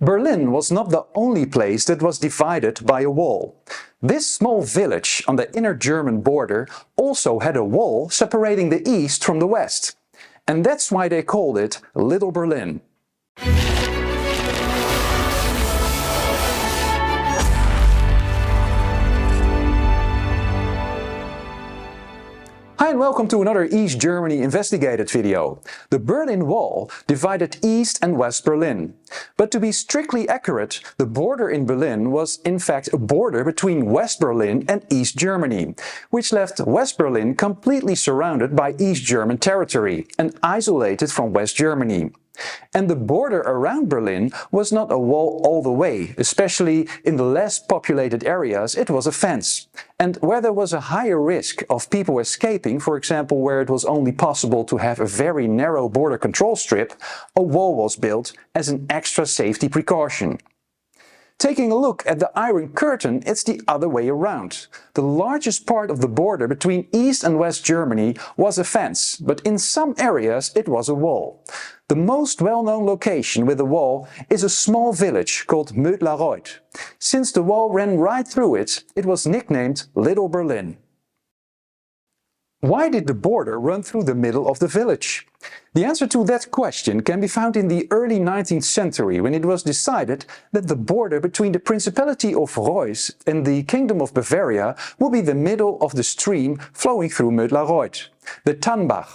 Berlin was not the only place that was divided by a wall. This small village on the inner German border also had a wall separating the east from the west. And that's why they called it Little Berlin. Hi and welcome to another East Germany Investigated video. The Berlin Wall divided East and West Berlin. But to be strictly accurate, the border in Berlin was in fact a border between West Berlin and East Germany, which left West Berlin completely surrounded by East German territory and isolated from West Germany. And the border around Berlin was not a wall all the way, especially in the less populated areas it was a fence. And where there was a higher risk of people escaping, for example where it was only possible to have a very narrow border control strip, a wall was built as an extra safety precaution. Taking a look at the Iron Curtain, it's the other way around. The largest part of the border between East and West Germany was a fence, but in some areas it was a wall. The most well-known location with a wall is a small village called Mödlareuth. Since the wall ran right through it, it was nicknamed Little Berlin. Why did the border run through the middle of the village? The answer to that question can be found in the early 19th century, when it was decided that the border between the Principality of Reuss and the Kingdom of Bavaria would be the middle of the stream flowing through Mödlareuth, the Tannbach.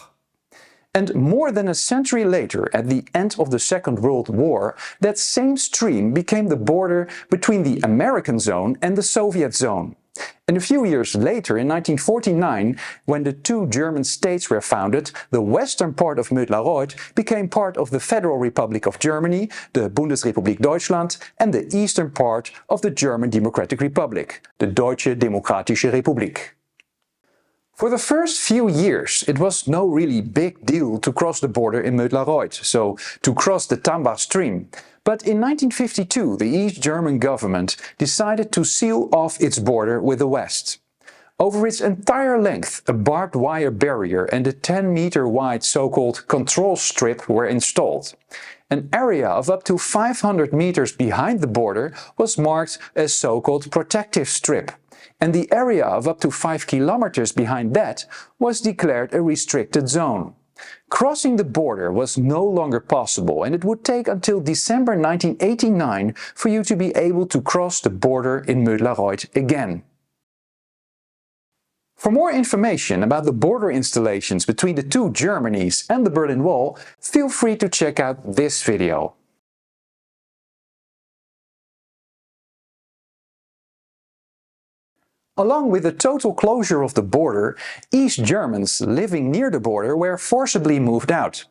And more than a century later, at the end of the Second World War, that same stream became the border between the American zone and the Soviet zone. And a few years later, in 1949, when the two German states were founded, the western part of Mödlareuth became part of the Federal Republic of Germany, the Bundesrepublik Deutschland, and the eastern part of the German Democratic Republic, the Deutsche Demokratische Republik. For the first few years, it was no really big deal to cross the border in Mödlareuth, so to cross the Tannbach stream. But in 1952, the East German government decided to seal off its border with the West. Over its entire length, a barbed wire barrier and a 10-meter wide so-called control strip were installed. An area of up to 500 meters behind the border was marked as so-called protective strip. And the area of up to 5 kilometers behind that was declared a restricted zone. Crossing the border was no longer possible, and it would take until December 1989 for you to be able to cross the border in Mödlareuth again. For more information about the border installations between the two Germanys and the Berlin Wall, feel free to check out this video. Along with the total closure of the border, East Germans living near the border were forcibly moved out.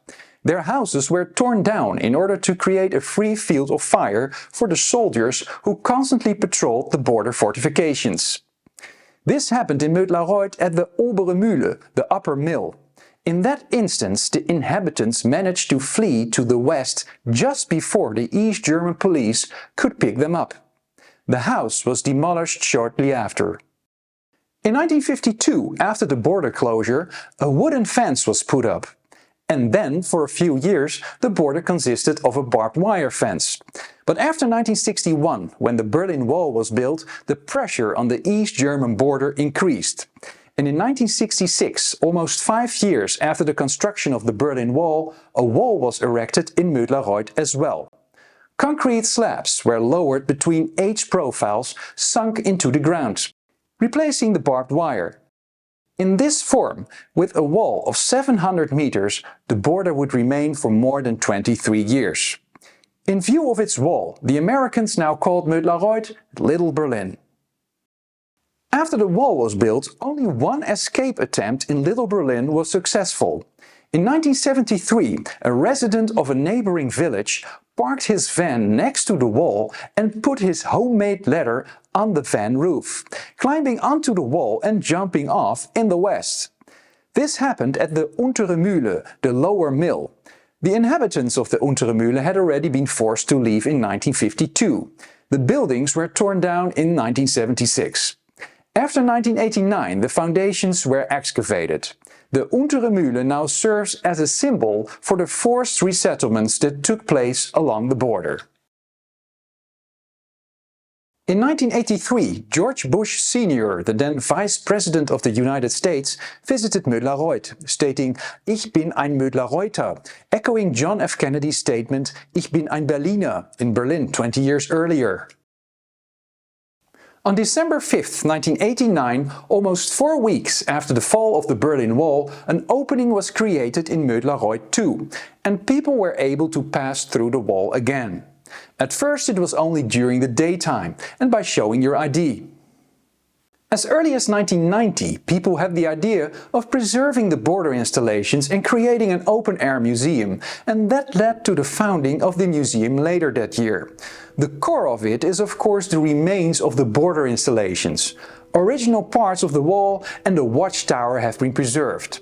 Their houses were torn down in order to create a free field of fire for the soldiers who constantly patrolled the border fortifications. This happened in Mödlareuth at the Obere Mühle, the upper mill. In that instance, the inhabitants managed to flee to the west just before the East German police could pick them up. The house was demolished shortly after. In 1952, after the border closure, a wooden fence was put up. And then, for a few years, the border consisted of a barbed wire fence. But after 1961, when the Berlin Wall was built, the pressure on the East German border increased. And in 1966, almost 5 years after the construction of the Berlin Wall, a wall was erected in Mödlareuth as well. Concrete slabs were lowered between H profiles sunk into the ground, replacing the barbed wire. In this form, with a wall of 700 meters, the border would remain for more than 23 years. In view of its wall, the Americans now called Mödlareuth Little Berlin. After the wall was built, only one escape attempt in Little Berlin was successful. In 1973, a resident of a neighboring village parked his van next to the wall and put his homemade ladder on the van roof, climbing onto the wall and jumping off in the west. This happened at the Untere Mühle, the lower mill. The inhabitants of the Untere Mühle had already been forced to leave in 1952. The buildings were torn down in 1976. After 1989, the foundations were excavated. The Untere Mühle now serves as a symbol for the forced resettlements that took place along the border. In 1983, George Bush Sr., the then Vice President of the United States, visited Mödlareuth, stating, "Ich bin ein Mödlareuther," echoing John F. Kennedy's statement, "Ich bin ein Berliner," in Berlin 20 years earlier. On December 5, 1989, almost 4 weeks after the fall of the Berlin Wall, an opening was created in Mödlareuth too, and people were able to pass through the wall again. At first it was only during the daytime and by showing your ID. As early as 1990, people had the idea of preserving the border installations and creating an open-air museum, and that led to the founding of the museum later that year. The core of it is of course the remains of the border installations. Original parts of the wall and the watchtower have been preserved.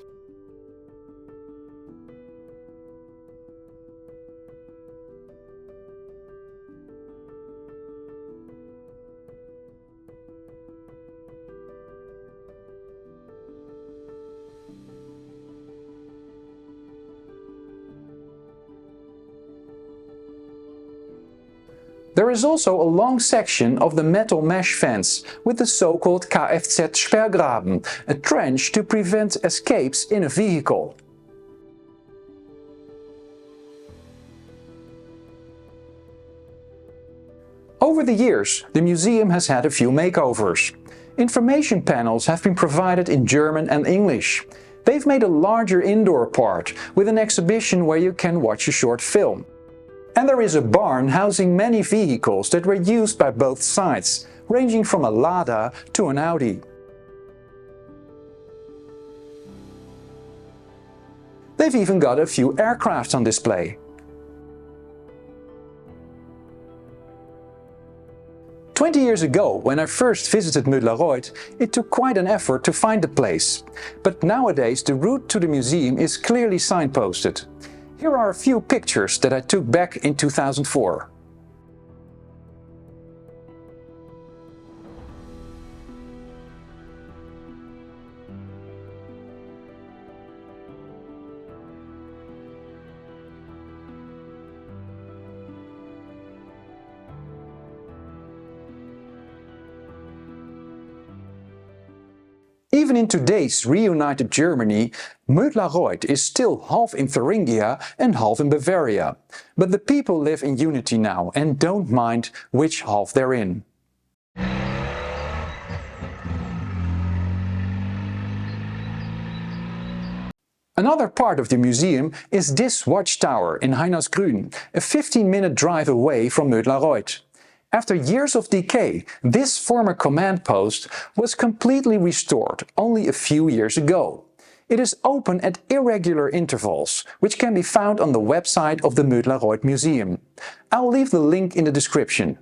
There is also a long section of the metal mesh fence with the so-called Kfz Sperrgraben, a trench to prevent escapes in a vehicle. Over the years, the museum has had a few makeovers. Information panels have been provided in German and English. They've made a larger indoor part with an exhibition where you can watch a short film. And there is a barn housing many vehicles that were used by both sides, ranging from a Lada to an Audi. They've even got a few aircrafts on display. 20 years ago, when I first visited Mödlareuth, it took quite an effort to find the place. But nowadays the route to the museum is clearly signposted. Here are a few pictures that I took back in 2004. Even in today's reunited Germany, Mödlareuth is still half in Thuringia and half in Bavaria. But the people live in unity now and don't mind which half they're in. Another part of the museum is this watchtower in Heinersgrün, a 15-minute drive away from Mödlareuth. After years of decay, this former command post was completely restored only a few years ago. It is open at irregular intervals, which can be found on the website of the Mödlareuth Museum. I'll leave the link in the description.